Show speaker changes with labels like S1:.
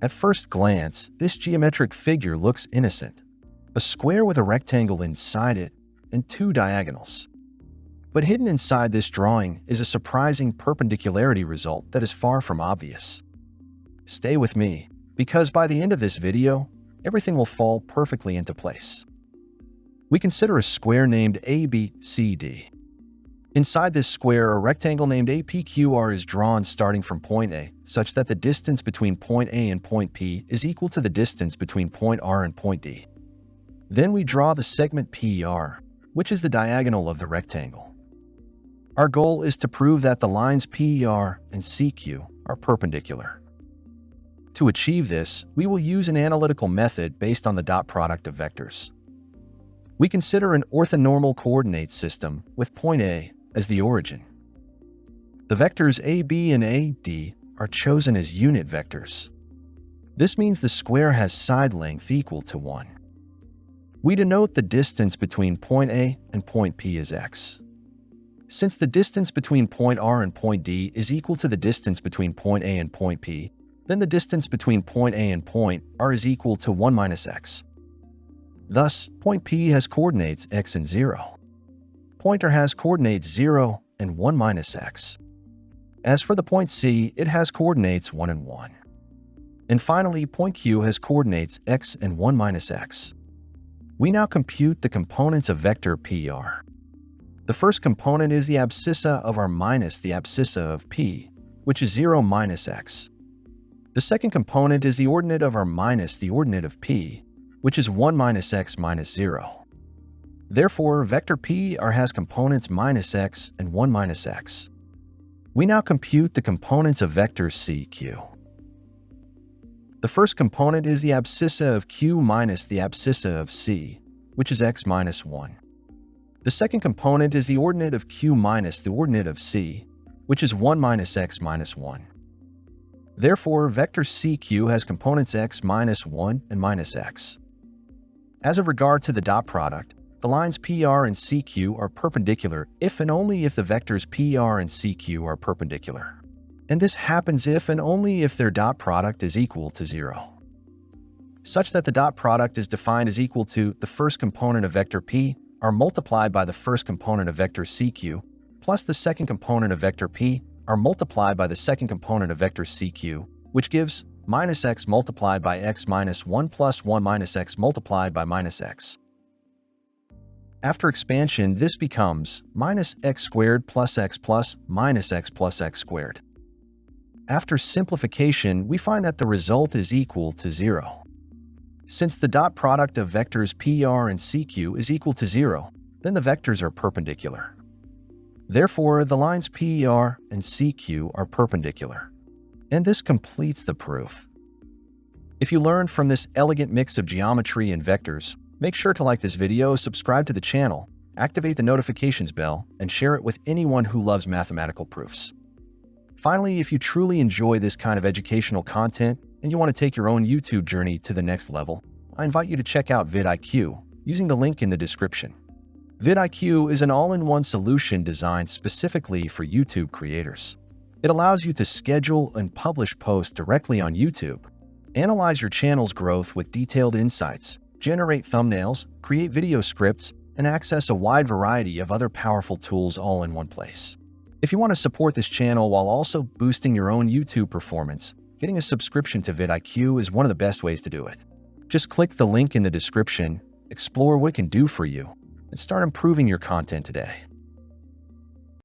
S1: At first glance, this geometric figure looks innocent. A square with a rectangle inside it and two diagonals. But hidden inside this drawing is a surprising perpendicularity result that is far from obvious. Stay with me, because by the end of this video, everything will fall perfectly into place. We consider a square named ABCD. Inside this square, a rectangle named APQR is drawn starting from point A, such that the distance between point A and point P is equal to the distance between point R and point D. Then we draw the segment PER, which is the diagonal of the rectangle. Our goal is to prove that the lines PER and CQ are perpendicular. To achieve this, we will use an analytical method based on the dot product of vectors. We consider an orthonormal coordinate system with point A as the origin. The vectors AB and AD are chosen as unit vectors. This means the square has side length equal to 1. We denote the distance between point A and point P as x. Since the distance between point R and point D is equal to the distance between point A and point P, then the distance between point A and point R is equal to 1 minus x. Thus, point P has coordinates x and 0. Point R has coordinates 0 and 1 minus x. As for the point C, it has coordinates 1 and 1. And finally, point Q has coordinates x and 1 minus x. We now compute the components of vector PR. The first component is the abscissa of R minus the abscissa of P, which is 0 minus x. The second component is the ordinate of R minus the ordinate of P, which is 1 minus x minus 0. Therefore, vector PR has components minus x and 1 minus x. We now compute the components of vector CQ. The first component is the abscissa of Q minus the abscissa of C, which is x minus 1. The second component is the ordinate of Q minus the ordinate of C, which is 1 minus x minus 1. Therefore, vector CQ has components x minus 1 and minus x. As of regard to the dot product, the lines PR and CQ are perpendicular if and only if the vectors PR and CQ are perpendicular. And this happens if and only if their dot product is equal to 0. Such that the dot product is defined as equal to the first component of vector P are multiplied by the first component of vector CQ, plus the second component of vector P are multiplied by the second component of vector CQ, which gives minus x multiplied by x minus 1 plus 1 minus x multiplied by minus x. After expansion, this becomes minus x squared plus x plus minus x plus x squared. After simplification, we find that the result is equal to 0. Since the dot product of vectors PR and CQ is equal to 0, then the vectors are perpendicular. Therefore, the lines PR and CQ are perpendicular. And this completes the proof. If you learned from this elegant mix of geometry and vectors, make sure to like this video, subscribe to the channel, activate the notifications bell, and share it with anyone who loves mathematical proofs. Finally, if you truly enjoy this kind of educational content and you want to take your own YouTube journey to the next level, I invite you to check out vidIQ using the link in the description. vidIQ is an all-in-one solution designed specifically for YouTube creators. It allows you to schedule and publish posts directly on YouTube, analyze your channel's growth with detailed insights, generate thumbnails, create video scripts, and access a wide variety of other powerful tools all in one place. If you want to support this channel while also boosting your own YouTube performance, getting a subscription to vidIQ is one of the best ways to do it. Just click the link in the description, explore what it can do for you, and start improving your content today.